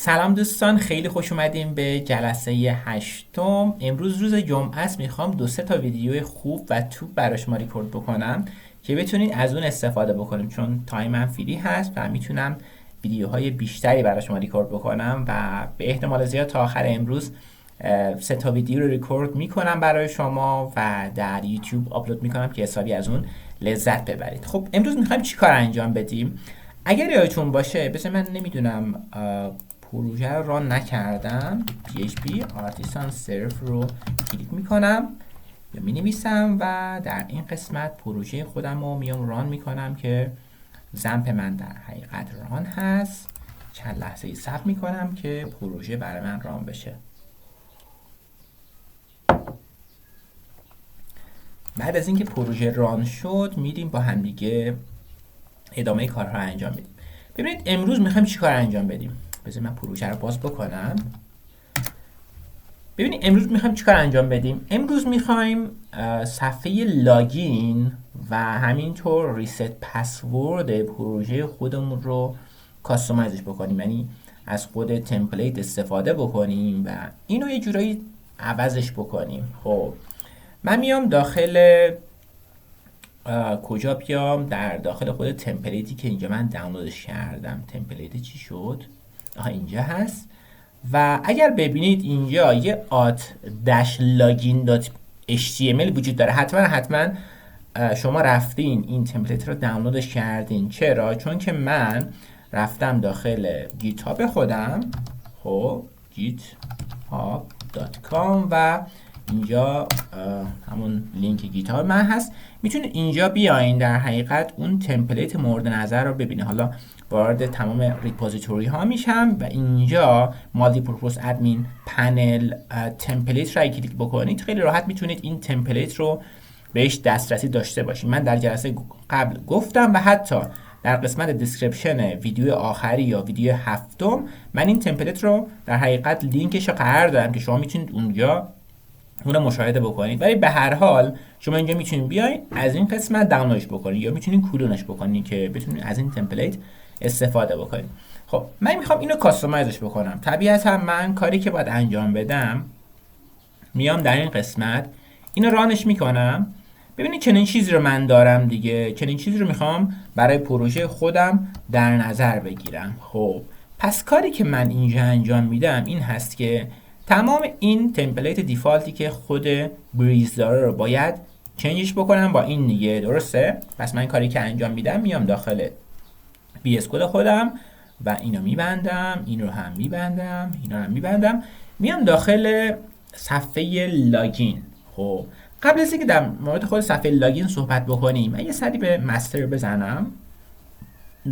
سلام دوستان، خیلی خوش اومدیم به جلسه هشتم. امروز روز جمعه است. میخوام دو سه تا ویدیو خوب و توپ برای شما ریکورد بکنم که بتونید از اون استفاده بکنیم، چون تایمم فری هست و میتونم ویدیوهای بیشتری برای شما ریکورد بکنم و به احتمال زیاد تا آخر امروز سه تا ویدیو رو ریکورد میکنم برای شما و در یوتیوب آپلود میکنم که حسابی از اون لذت ببرید. خب امروز میخوایم چی کار انجام بدیم؟ اگر یادتون باشه، بس من نمیدونم پروژه رو ران نکردم، PHP Artisan Serif رو کلیک میکنم یا مینویسم و در این قسمت پروژه خودم رو میام ران میکنم که زمپ من در حقیقت ران هست. چند لحظه صبر میکنم که پروژه برای من ران بشه. بعد از اینکه پروژه ران شد میریم با همدیگه ادامه کارها رو انجام بدیم. ببینید امروز میخوایم چی کار انجام بدیم. بذار من پروژه رو باز بکنم. ببینید امروز میخوایم چی کار انجام بدیم. امروز میخوایم صفحه لاگین و همینطور ریست پسورد پروژه خودمون رو کاستومایزش بکنیم، یعنی از خود تمپلیت استفاده بکنیم و اینو یه جورایی عوضش بکنیم. خب من میام داخل کجا بیام؟ در داخل خود تمپلیتی که اینجا من دانلودش کردم. تمپلیت چی شد؟ اینجا هست و اگر ببینید اینجا یه at-login.html وجود داره. حتما شما رفتین این تمپلیت رو دانلودش کردین. چرا؟ چون که من رفتم داخل گیتهاب خودم، خب github.com و اینجا همون لینک گیتار من هست. میتونید اینجا بیاین در حقیقت اون تمپلیت مورد نظر رو ببینید. حالا وارد تمام ریپوزیتوری ها میشم و اینجا مالتی پرپوز ادمین پنل تمپلیت رو کلیک بکنید. خیلی راحت میتونید این تمپلیت رو بهش دسترسی داشته باشید. من در جلسه قبل گفتم و حتی در قسمت دیسکریپشن ویدیو آخری یا ویدیو هفتم من این تمپلیت رو در حقیقت لینکش رو قرار دادم که شما میتونید اونجا اون رو مشاهده بکنید. ولی به هر حال شما اینجا میتونید بیاین از این قسمت دانلودش بکنید یا میتونید کلونش بکنید که بتونید از این تمپلیت استفاده بکنید. خب من میخوام اینو کاستومایزش بکنم. طبیعتا من کاری که باید انجام بدم، میام در این قسمت اینو رانش میکنم. ببینید چنین چیزی رو من دارم دیگه، چنین چیزی رو میخوام برای پروژه خودم در نظر بگیرم. خب پس کاری که من اینجا انجام میدم این هست که تمام این تمپلیت دیفالتی که خود بریز داره رو باید چنجش بکنم با این دیگه، درسته؟ پس من کاری که انجام میدم، میام داخل بی اس کد خودم و اینو میبندم، این رو هم میبندم، اینا رو هم میبندم، میام داخل صفحه لاگین. خب قبل از اینکه در مورد خود صفحه لاگین صحبت بکنیم، من یه سری به مستر بزنم.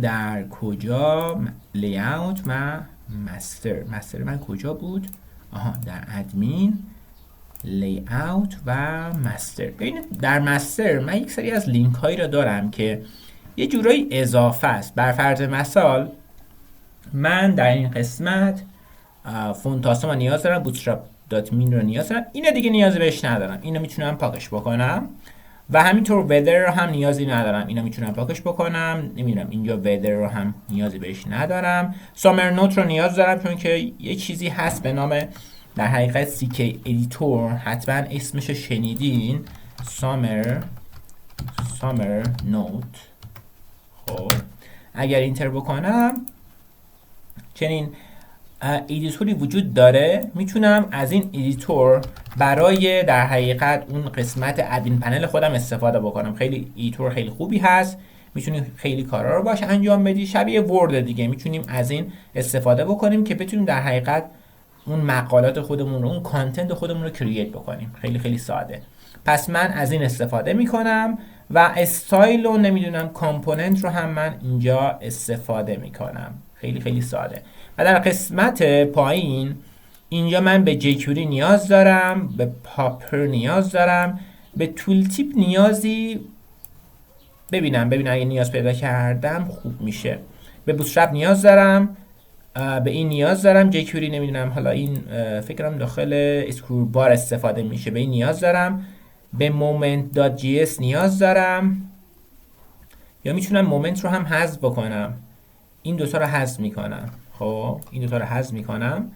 در کجا؟ لیاوت و مستر من کجا بود؟ در ادمین، لی اوت و مستر. ببینید در مستر من یک سری از لینک هایی را دارم که یه جورایی اضافه است. بر فرض مثال من در این قسمت فونتاسما نیاز دارم، bootstrap.min رو نیاز دارم. اینو دیگه نیازی بهش ندارم، اینو میتونم پاکش بکنم و همینطور weather رو هم نیازی ندارم، اینو میتونم پاکش بکنم. نمیدونم اینجا weather رو هم نیازی بهش ندارم. summer note رو نیاز دارم چون که یه چیزی هست به نام در حقیقت CK editor، حتما اسمش شنیدین، summer note. خب اگر اینتر بکنم چنین ادیتوری وجود داره. میتونم از این ادیتور برای در حقیقت اون قسمت ادمین پنل خودم استفاده بکنم. خیلی ادیتور خیلی خوبی هست، میتونید خیلی کارا رو باش انجام بدی، شبیه ورد دیگه. میتونیم از این استفاده بکنیم که بتونیم در حقیقت اون مقالات خودمون رو، اون کانتنت خودمون رو کرییت بکنیم. خیلی خیلی ساده. پس من از این استفاده میکنم و استایل و نمیدونم کامپوننت رو هم من اینجا استفاده میکنم. خیلی خیلی ساده. و در قسمت پایین اینجا من به جکوری نیاز دارم، به پاپر نیاز دارم، به تول تیپ نیازی ببینم اگه نیاز پیدا کردم خوب میشه. به بوتسترپ نیاز دارم، به این نیاز دارم، جکوری نمیدونم حالا این فکرم داخل اسکرول بار استفاده میشه، به این نیاز دارم. به moment.js نیاز دارم یا میتونم مومنت رو هم حذف بکنم. این دوتا رو حذف میکنم. خب این دوتا رو حذف میکنم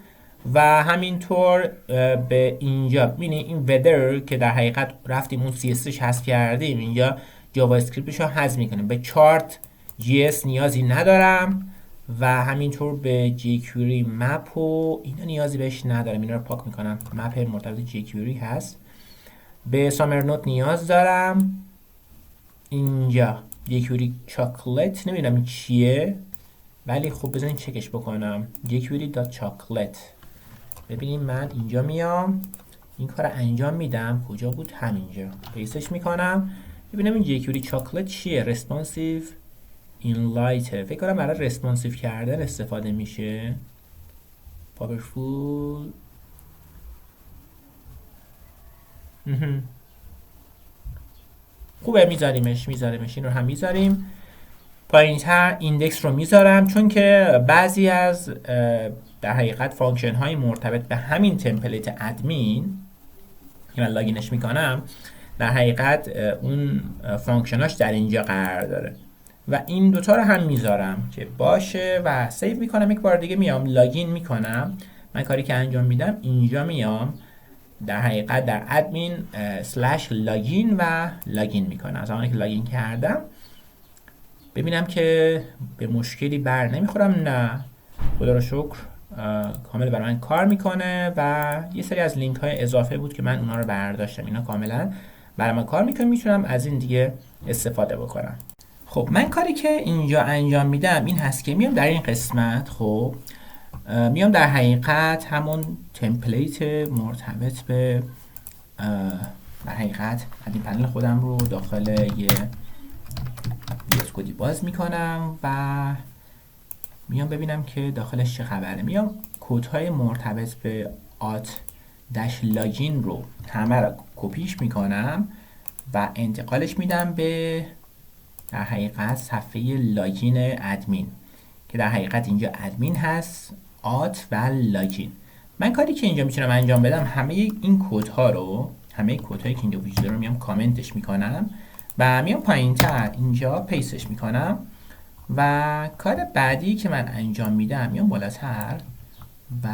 و همینطور به اینجا ببینید این weather که در حقیقت رفتیم اون CSS حذف کردیم، اینجا جاوا اسکریپتش رو حذف میکنیم. به چارت JS نیازی ندارم و همینطور به jQuery map و اینا نیازی بهش ندارم، اینا رو پاک میکنم. مپ مرتبط jQuery هست. به سامر نوت نیاز دارم. اینجا jQuery chocolate نمیدونم این چیه، ولی خب بذارین چکش بکنم. jQuery.chocolate. ببینیم من اینجا میام این کار انجام میدم. کجا بود؟ همینجا. پیستش میکنم. ببینم این jQuery chocolate چیه. responsive inlight. فکر کنم برای responsive کردن استفاده میشه. powerful. خوبه، میذاریمش این رو هم میذاریم. پایین‌تر ایندکس رو میذارم چون که بعضی از در حقیقت فانکشن های مرتبط به همین تمپلیت ادمین که من لاگینش میکنم در حقیقت اون فانکشناش در اینجا قرار داره و این دوتا رو هم میذارم که باشه و سیو میکنم. یک بار دیگه میام لاگین میکنم. من کاری که انجام میدم اینجا میام در حقیقت در ادمین سلش لاگین و لاگین میکنم. زمانی که لاگین کردم ببینم که به مشکلی بر نمیخورم. نه، خدا رو شکر کامل برای من کار میکنه و یه سری از لینک های اضافه بود که من اونا رو برداشتم. اینا کاملا برای من کار میکنه، میتونم از این دیگه استفاده بکنم. خب من کاری که اینجا انجام میدم این هست که میام در این قسمت خب میام در حقیقت همون تمپلیت مرتبط به در حقیقت ادمین پنل خودم رو داخل یه کدی باز میکنم و میام ببینم که داخلش چه خبره. میام کدهای مرتبط به آت داش لاگین رو همه رو کپیش میکنم و انتقالش میدم به در حقیقت صفحه لاگین ادمین که در حقیقت اینجا ادمین هست، آت و لاگین. من کاری که اینجا میتونم انجام بدم همه این کدها رو، همه کدهایی که اینجا وجود داره رو میام کامنتش میکنم و میام پایینتر اینجا پیستش میکنم و کار بعدی که من انجام میدم میام بالاتر و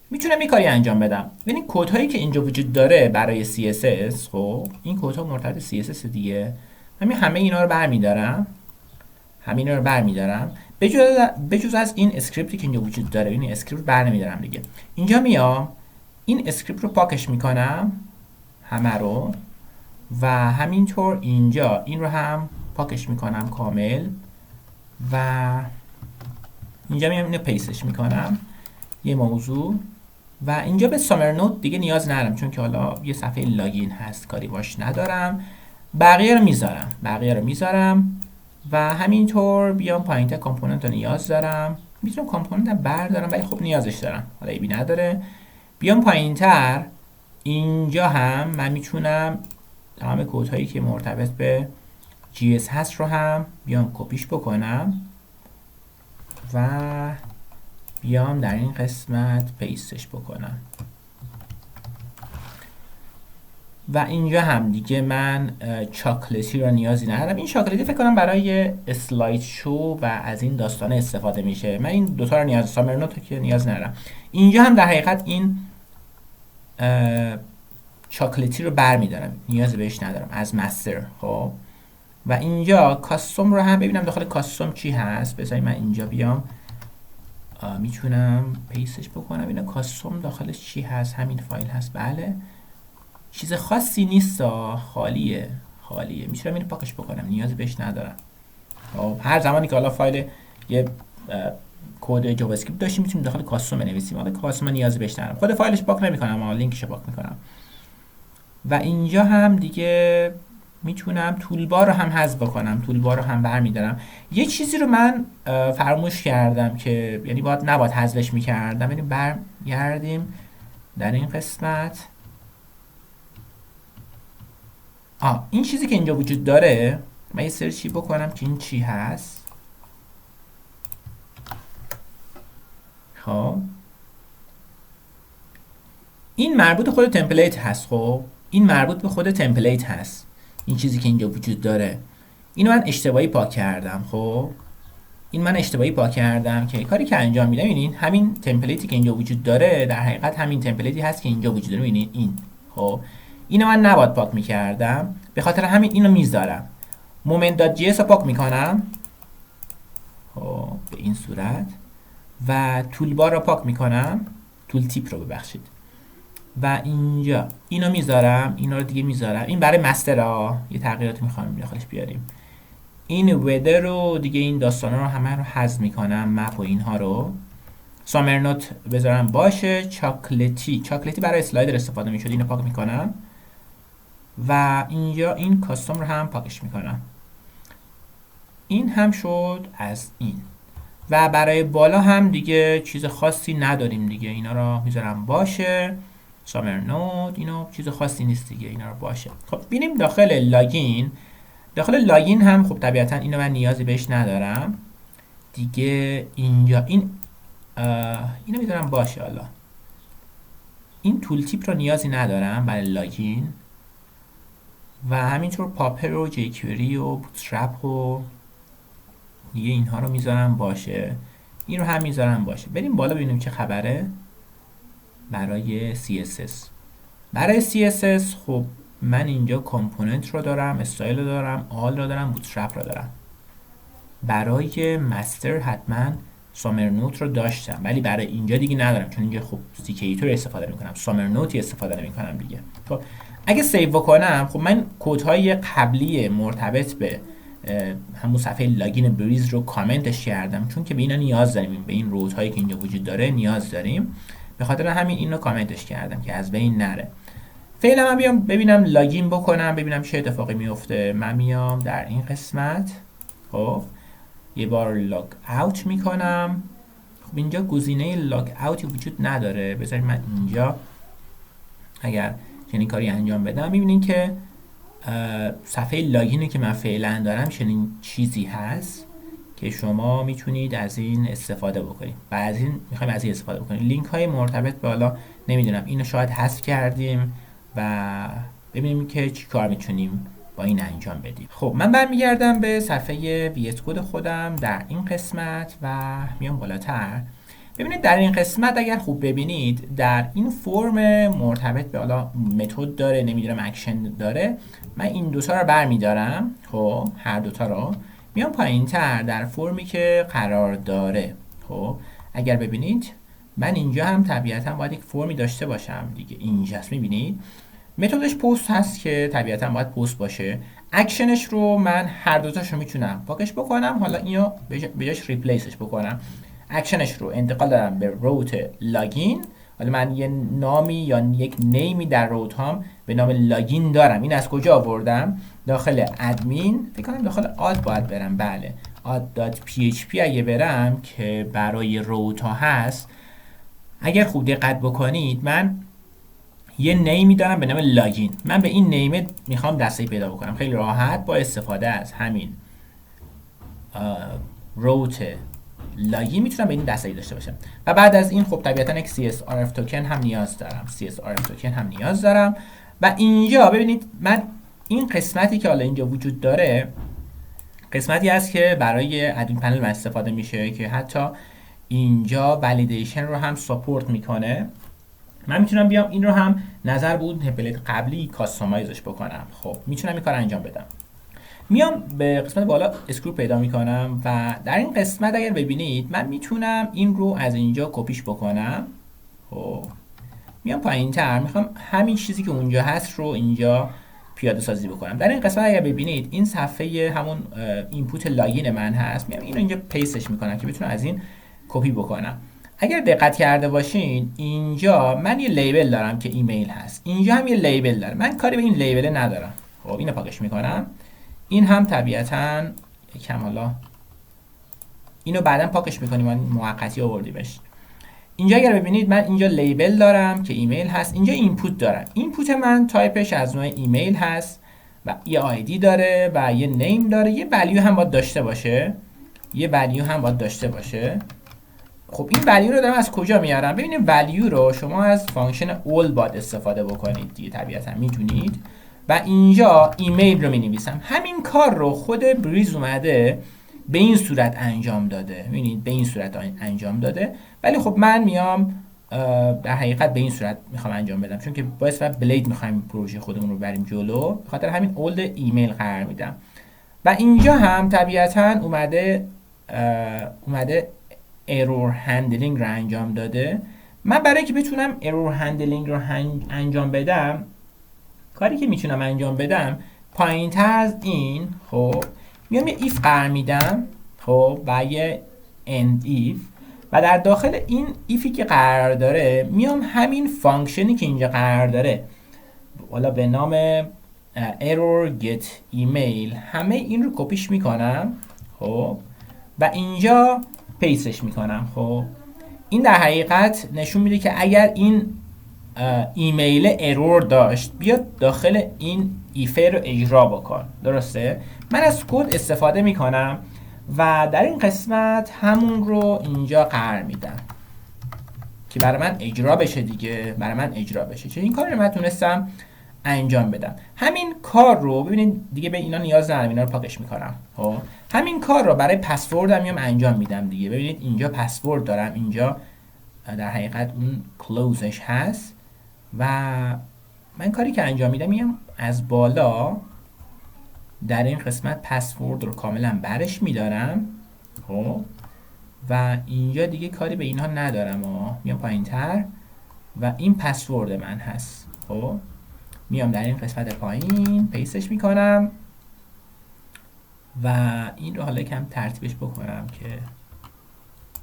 میتونم یه کاری انجام بدم. ببینید کدهایی که اینجا وجود داره برای CSS، خب این کدها مرتبط CSS دیگه. من همه اینا رو برمیدارم به جز از این اسکریپتی که اینجا وجود داره. این اسکریپت برنمیدارم دیگه. اینجا میام این اسکریپت رو پاکش میکنم همه رو و همینطور اینجا این رو هم پاکش میکنم کامل و اینجا میام اینو پیستش میکنم یه موضوع و اینجا به سامر نوت دیگه نیاز ندارم چون که حالا یه صفحه لاگین هست، کاری باش ندارم. بقیه رو میذارم و همینطور بیام پایینتر کامپوننت رو نیاز دارم. میتونم کامپوننت رو بردارم ولی خب نیازش دارم، حالا ایبی نداره. بیام پایینتر اینجا هم من میتونم تمام کدهایی که مرتبط به GS هست رو هم بیام کپیش بکنم و بیام در این قسمت پیستش بکنم و اینجا هم دیگه من چاکلتی رو نیازی ندارم. این چاکلتی فکر کنم برای اسلاید شو و از این داستانه استفاده میشه. من این دوتا رو نیاز سامر نوت که نیاز ندارم. اینجا هم در حقیقت این چاکلتی رو برمیدارم، نیازی بهش ندارم از مستر. خب و اینجا کاستوم رو هم ببینم داخل کاستوم چی هست. بذارید من اینجا بیام میتونم پیستش بکنم. اینا کاستوم داخلش چی هست؟ همین فایل هست. بله، چیز خاصی نیست، خالیه. میتونم اینو پاکش بکنم، نیازی بهش ندارم. خب هر زمانی که حالا فایل یه کد جاوا اسکریپت داشتیم میتونیم داخل کاستوم بنویسیم. حالا کاستوم نیازی بهش ندارم، خود فایلش پاک نمیکنم اما لینکش پاک میکنم. و اینجا هم دیگه میتونم تولبار رو هم حذف بکنم، تولبار رو هم برمیدارم. یه چیزی رو من فراموش کردم که یعنی نباید حذفش میکردم. یعنی برگردیم در این قسمت. این چیزی که اینجا وجود داره من یه سرچی بکنم که این چی هست. خب این مربوط به خود تمپلیت هست. خب این مربوط به خود تمپلیت هست. این چیزی که اینجا وجود داره اینو من اشتباهی پاک کردم. خب این من اشتباهی پاک کردم که کاری که انجام میدم ببینید همین تمپلیتی که اینجا وجود داره در حقیقت همین تمپلیتی هست که اینجا وجود داره. ببینید این خب اینو من نباید پاک میکردم، به خاطر همین اینو میذارم. moment.js رو پاک میکنم خب به این صورت و تولبار رو پاک میکنم، تول تیپ رو ببخشید، و اینجا اینو میذارم، اینا رو دیگه میذارم. این برای مستر ها یه تغییراتی میخوام داخلش بیاریم. این ودر رو دیگه این داستانا رو همه رو حذف میکنم، مپ و اینها رو. سامر نوت بذارم باشه. چاکلتی برای اسلایدر استفاده میشد، اینو پاک میکنم و اینجا این کاستوم رو هم پاکش میکنم. این هم شد از این. و برای بالا هم دیگه چیز خاصی نداریم دیگه، اینا رو میذارم باشه. سامر نود اینو چیز خاصی نیست دیگه، اینا رو باشه. خب ببینیم داخل لاگین هم خب طبیعتا اینو من نیازی بهش ندارم دیگه. اینجا اینو میذارم باشه. حالا این تول تیپ رو نیازی ندارم برای لاگین و همینطور پاپر و جیکوری و بوتسترپ و دیگه اینها رو میذارم باشه. این رو هم میذارم باشه. بریم بالا ببینیم چه خبره. برای CSS خب من اینجا کامپوننت رو دارم، استایل رو دارم، آل رو دارم، بوتسترپ رو دارم. برای مستر حتما سامر نوت رو داشتم ولی برای اینجا دیگه ندارم چون اینجا خب سیکیتور استفاده میکنم، سامر نوتی استفاده نمیکنم دیگه. خب اگه سیو بکنم خب من کدهای قبلی مرتبط به همون صفحه لاگین بریز رو کامنتش کردم چون که به اینا نیاز داریم، به این روت هایی که اینجا وجود داره نیاز داریم، به خاطر همین اینو کامنتش کردم که از بین نره. فعلا من بیام ببینم لاگین بکنم ببینم چه اتفاقی میفته. من میام در این قسمت خب یه بار لاگ اوت میکنم. خب اینجا گزینه لاگ اوتی وجود نداره. بذارید من اینجا اگر چنین کاری انجام بدم میبینین که صفحه لاگینی که من فعلا دارم چنین چیزی هست که شما میتونید از این استفاده بکنید و از این میخوایم از این استفاده بکنید. لینک های مرتبط به بالا نمیدونم اینو شاید حذف کردیم و ببینیم که چی کار میتونیم با این انجام بدیم. خب من برمیگردم به صفحه ویس کد خودم در این قسمت و میام بالاتر. ببینید در این قسمت اگر خوب ببینید در این فرم مرتبط به حالا متد داره، نمیدونم اکشن داره، من این دوتا رو برمیدارم. خب هر دوتا رو میام پایین تر در فرمی که قرار داره. خب اگر ببینید من اینجا هم طبیعتا باید یک فرمی داشته باشم دیگه. اینجاست میبینید متدش پست هست که طبیعتا باید پست باشه. اکشنش رو من هر دوتاشو میتونم پاکش بکنم، حالا اینو به جاش ریپلیسش بکنم. اکشنش رو انتقال دارم به روت لاگین. حالا من یه نامی یا یک نیمی در روت هام به نام لاگین دارم. این از کجا آوردم؟ داخل ادمین فکر کنم داخل آد باید برم. بله add.php اگه برم که برای روت ها هست، اگر خوب دقت بکنید من یه نیمی دارم به نام لاگین. من به این نیم میخوام دسته‌ای پیدا بکنم. خیلی راحت با استفاده از همین روت لاگین میتونم به این دسته‌ای داشته باشم و بعد از این خب طبیعتا یک CSRF توکن هم نیاز دارم. و اینجا ببینید من این قسمتی که حالا اینجا وجود داره قسمتی هست که برای ادمین پنل من استفاده میشه که حتی اینجا ولیدیشن رو هم ساپورت میکنه. من میتونم بیام این رو هم نظر به اون تمپلیت قبلی کاستومایزش بکنم. خب میتونم این کار انجام بدم. میام به قسمت بالا اسکرو پیدا میکنم و در این قسمت اگر ببینید من میتونم این رو از اینجا کپیش بکنم. خب میام پایین تر میخوام همین چیزی که اونجا هست رو اینجا پیاده سازی بکنم. در این قسمت اگر ببینید این صفحه همون اینپوت لاگین من هست، میام اینو اینجا پیستش میکنم که بتونم از این کپی بکنم. اگر دقت کرده باشین اینجا من یه لیبل دارم که ایمیل هست، اینجا هم یه لیبل دارم. من کاری به این لیبل ندارم. خب اینو پاکش میکنم. این هم طبیعتاً یکم حالا اینو بعداً پاکش میکنیم، من موقتی آوردیمش. اینجا اگر ببینید من اینجا لیبل دارم که ایمیل هست، اینجا اینپوت دارم. اینپوت من تایپش از نوع ایمیل هست و یه آیدی داره و یه نیم داره، یه ولیو هم باید داشته باشه. خب این ولیو رو دارم از کجا میارم؟ ببینید ولیو رو شما از فانکشن اول باید استفاده بکنید دیگه، طبیعتا میدونید. و اینجا ایمیل رو می نویسم. همین کار رو خود بریز اومده به این صورت انجام داده. ببینید به این صورت انجام داده، ولی خب من میام در حقیقت به این صورت میخوام انجام بدم، چون که با اسم بلید میخوایم پروژه خودمون رو بریم جلو، به خاطر همین اولد ایمیل قرار میدم. و اینجا هم طبیعتا اومده ایرور هندلینگ رو انجام داده. من برای که بتونم ایرور هندلینگ رو انجام بدم، کاری که میتونم انجام بدم پایین تر از این، خب میام یه ایف قرار میدم، خب و یه اند ایف، و در داخل این ایفی که قرار داره میام همین فانکشنی که اینجا قرار داره، حالا به نام error get email، همه این رو کپیش میکنم، خب و اینجا پیستش میکنم. خب این در حقیقت نشون میده که اگر این ایمیل ارور داشت، بیاد داخل این ایفه رو اجرا بکن. درسته؟ من از کد استفاده میکنم و در این قسمت همون رو اینجا قرار میدم که برای من اجرا بشه دیگه، برای من اجرا بشه. چون این کار رو من تونستم انجام بدم. همین کار رو ببینید دیگه به اینا نیاز ندارم، اینا رو پاکش میکنم. خب همین کار رو برای پسوردم میام انجام میدم دیگه. ببینید اینجا پسورد دارم، اینجا در حقیقت اون کلوزش هست و من کاری که انجام میدم میام از بالا در این قسمت پسورد رو کاملا برش میدارم، خب و اینجا دیگه کاری به اینها ندارم میام پایین تر و این پسورد من هست. خب میام در این قسمت پایین پیستش میکنم و این رو حالا کم ترتیبش بکنم که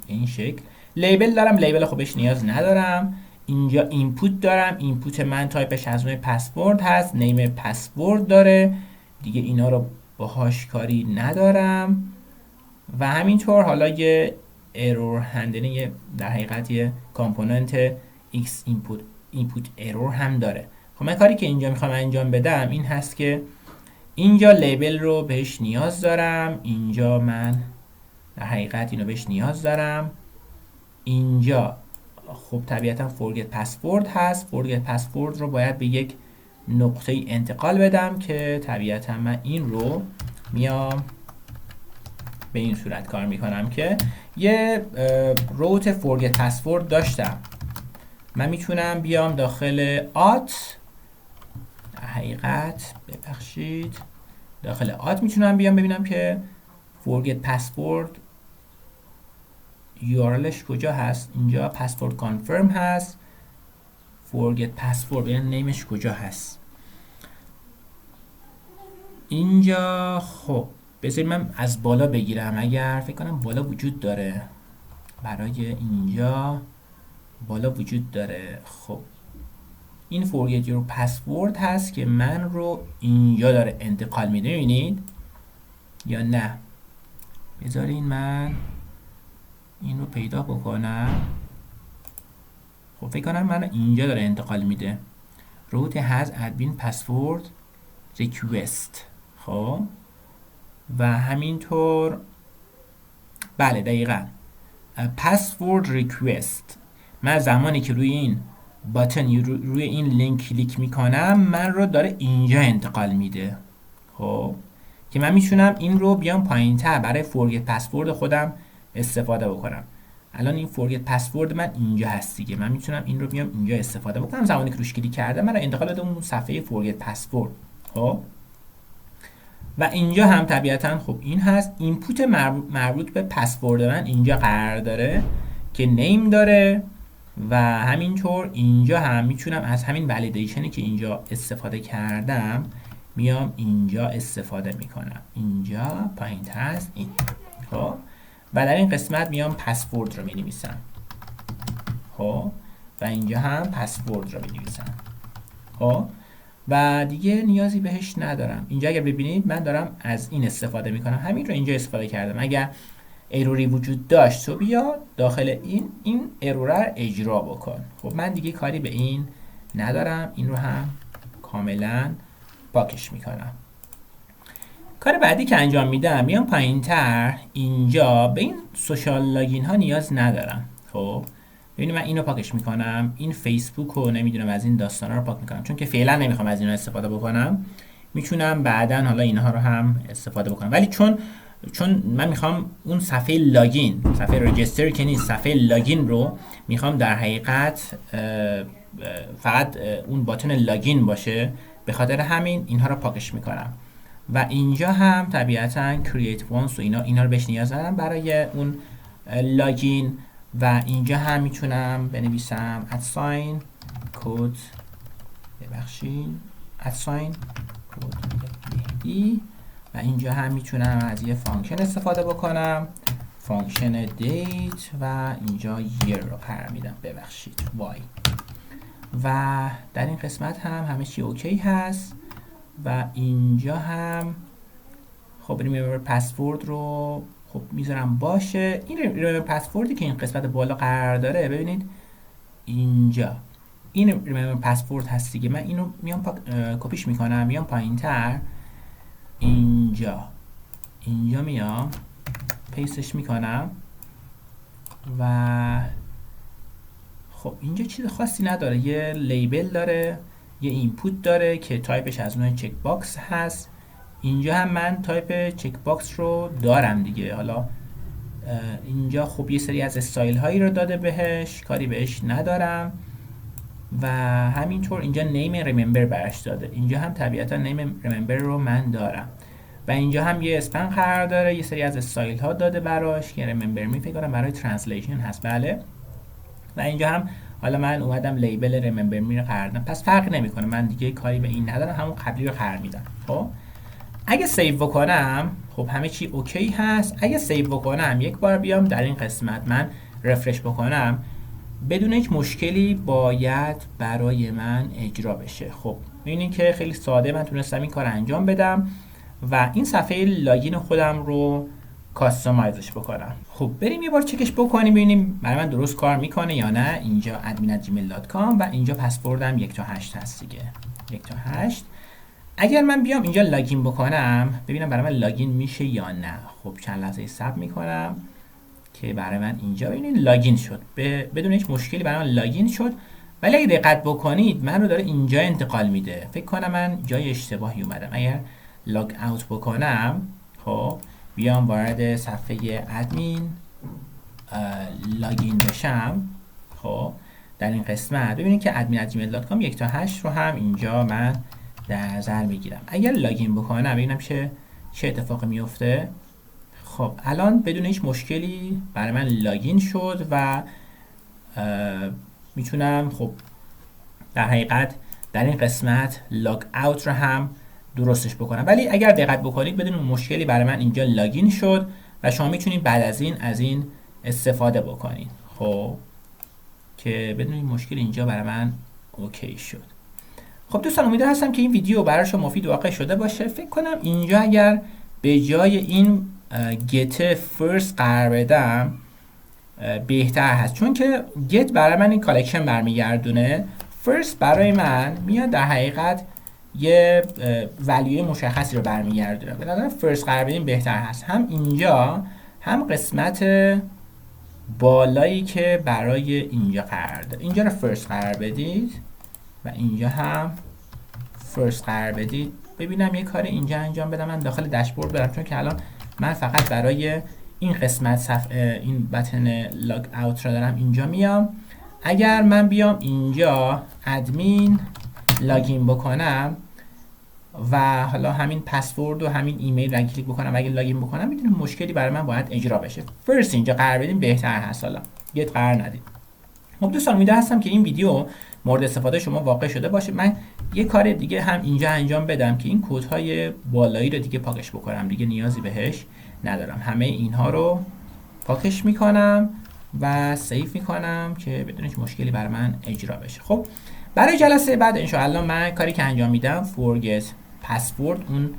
این شکل. لیبل دارم، لیبل خودش نیاز ندارم. اینجا اینپوت دارم، اینپوت من تایپش از نوع پسورد هست، نیم پسورد داره دیگه، اینا رو باهاش کاری ندارم. و همینطور حالا یه ایرور هندلینگ، در حقیقت یه کامپوننت x اینپوت ایرور هم داره. خب من کاری که اینجا میخوام انجام بدم این هست که اینجا لیبل رو بهش نیاز دارم، اینجا من در حقیقت اینو بهش نیاز دارم، اینجا خب طبیعتا forget password هست، forget password رو باید به یک نقطه انتقال بدم که طبیعتا من این رو میام به این صورت کار میکنم که یه روت forget password داشتم. من میتونم بیام داخل آت، در حقیقت ببخشید داخل آت میتونم بیام ببینم که forget password URLش کجا هست. اینجا password confirm هست، forget password یعنی نیمش کجا هست اینجا. خب بذارید من از بالا بگیرم، اگر فکر کنم بالا وجود داره، برای اینجا بالا وجود داره. خب این forget your password هست که من رو اینجا داره انتقال میده، میبینید یا نه؟ بذارین من این رو پیدا بکنم. خب فکر کنم من اینجا داره انتقال میده، root has admin password request. خب و همینطور بله دقیقا password request، من زمانی که روی این باتن روی این لینک کلیک میکنم من رو داره اینجا انتقال میده. خب که من میتونم این رو بیام پایین تر برای forget password خودم استفاده بکنم. الان این forget password من اینجا هست دیگه، من میتونم این رو بیام اینجا استفاده بکنم، زمانی که روش کلیک کردم من رو انتقال بده اون صفحه forget password. خب و اینجا هم طبیعتا خب این هست، اینپوت مربوط به پسورد من اینجا قرار داره که نیم داره و همینطور اینجا هم میتونم از همین ولیدیشنی که اینجا استفاده کردم میام اینجا استفاده میکنم، اینجا پایین تر هست این. خب و در این قسمت میام پسورد رو مینویسم. خب و اینجا هم پسورد رو مینویسم. خب و دیگه نیازی بهش ندارم. اینجا اگر ببینید من دارم از این استفاده میکنم، همین رو اینجا استفاده کردم. اگر ایروری وجود داشت تو بیا داخل این ایرور رو اجرا بکن. خب من دیگه کاری به این ندارم، این رو هم کاملا پاکش میکنم. کار بعدی که انجام میدم میام پایین تر، اینجا به این سوشال لاگین ها نیاز ندارم. خب ببینید من اینو پاکش میکنم، این فیسبوک رو نمیدونم از این داستانا رو پاک میکنم، چون که فعلا نمیخوام از اینا استفاده بکنم، میتونم بعدن حالا اینها رو هم استفاده بکنم، ولی چون چون من میخوام اون صفحه لاگین، صفحه رجیستر که نیست، صفحه لاگین رو میخوام در حقیقت فقط اون باتن لاگین باشه، به خاطر همین اینها رو پاکش میکنم. و اینجا هم طبیعتا create once و اینا رو بهش نیاز ندارم برای اون لاگین. و اینجا هم میتونم بنویسم ادساین کد، ببخشید ادساین کد مهدی. و اینجا هم میتونم از یه فانکشن استفاده بکنم، فانکشن دیت، و اینجا year رو قرار میدم، ببخشید y. و در این قسمت هم همه چی اوکی هست. و اینجا هم خب بریم پسورد رو خب میذارم باشه. این پسوردی که این قسمت بالا قرار داره، ببینید اینجا این پسورد هست دیگه. من اینو میام کپیش میکنم، میام پایینتر، اینجا میام پیستش میکنم. و خب اینجا چیز خاصی نداره، یه لیبل داره، یه اینپوت داره که تایپش از اون چک باکس هست. اینجا هم من تایپ چک باکس رو دارم دیگه. حالا اینجا خب یه سری از استایل هایی رو داده بهش، کاری بهش ندارم. و همینطور اینجا نیم ریممبر برش داده، اینجا هم طبیعتا نیم ریممبر رو من دارم. و اینجا هم یه اسپن قرار داره، یه سری از استایل ها داده براش که ریممبر می فکر کنم برای ترنسلیشن هست، بله. و اینجا هم حالا من اومدم لیبل ریممبر می رو قرار دادم، پس فرق نمیکنه، من دیگه کاری به این ندارم، همون قبلی رو قرار میدم. خب اگه سیو بکنم خب همه چی اوکی هست. اگه سیو بکنم یک بار بیام در این قسمت من رفرش بکنم، بدون هیچ مشکلی باید برای من اجرا بشه. خب می‌بینید که خیلی ساده من تونستم این کار انجام بدم و این صفحه لاگین خودم رو کاستومایزش بکنم. خب بریم یه بار چکش بکنیم ببینیم برای من درست کار میکنه یا نه. اینجا admin@gmail.com و اینجا پسوردم 1 تا 8 هست دیگه، 1 تا 8. اگر من بیام اینجا لاگین بکنم ببینم برای من لاگین میشه یا نه. خب چند لحظه صبر میکنم که برای من اینجا ببینید لاگین شد، بدون هیچ مشکلی برای من لاگین شد. ولی اگه دقت بکنید من رو داره اینجا انتقال میده، فکر کنم من جای اشتباهی اومدم. اگر لاگ اوت بکنم، خب بیام وارد صفحه ادمین لاگین بشم، خب در این قسمت ببینید که admin@gmail.com 1 تا 8 رو هم اینجا من در نظر میگیرم. اگر لاگین بکنم ببینم چه اتفاقی میفته. خب الان بدون هیچ مشکلی برای من لاگین شد و میتونم خب در حقیقت در این قسمت لاگ اوت رو هم درستش بکنم. ولی اگر دقت بکنید بدون مشکلی برای من اینجا لاگین شد و شما میتونید بعد از این استفاده بکنید. خب که بدون این مشکل اینجا برای من اوکی شد. خب دوستان امیدوارم هستم که این ویدیو برای شما مفید واقع شده باشه. فکر کنم اینجا اگر به جای این get first قرار بدم بهتر هست، چون که get برای من این کالکشن برمیگردونه، first برای من میاد در حقیقت یه ولیوی مشخصی رو برمیگردونه. به نظرم first قرار بدیم بهتر هست، هم اینجا هم قسمت بالایی که برای اینجا قرار داره. اینجا رو first قرار بدید و اینجا هم first قرار بدید. ببینم یه کار اینجا انجام بدم، من داخل داشبورد برم، چون که الان من فقط برای این قسمت صفحه این بتن لاگ اوت رو دارم اینجا میام. اگر من بیام اینجا ادمین لاگین بکنم و حالا همین پسورد و همین ایمیل رو کلیک بکنم و اگه لاگین بکنم میدونم مشکلی برای من باید اجرا بشه. فرست اینجا قرار بدیم بهتر هست، حالا گت قرار ندید. خب دوستان امیدوارم هستم که این ویدیو مورد استفاده شما واقع شده باشه. من یه کار دیگه هم اینجا انجام بدم که این کدهای بالایی رو دیگه پاکش بکنم، دیگه نیازی بهش ندارم. همه اینها رو پاکش میکنم و سیف میکنم که بدون هیچ مشکلی برای من اجرا بشه. خب برای جلسه بعد انشاءالله من کاری که انجام میدم forget password، اون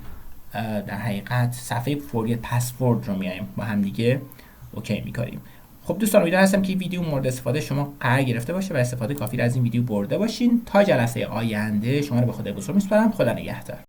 در حقیقت صفحه forget password رو میایم با هم دیگه اوکی میکنیم. خب دوستان امیدوارم هستم که این ویدیو مورد استفاده شما قرار گرفته باشه و استفاده کافی از این ویدیو برده باشین. تا جلسه آینده شما رو به خدای بزرگ میسپارم. خدا نگهدار.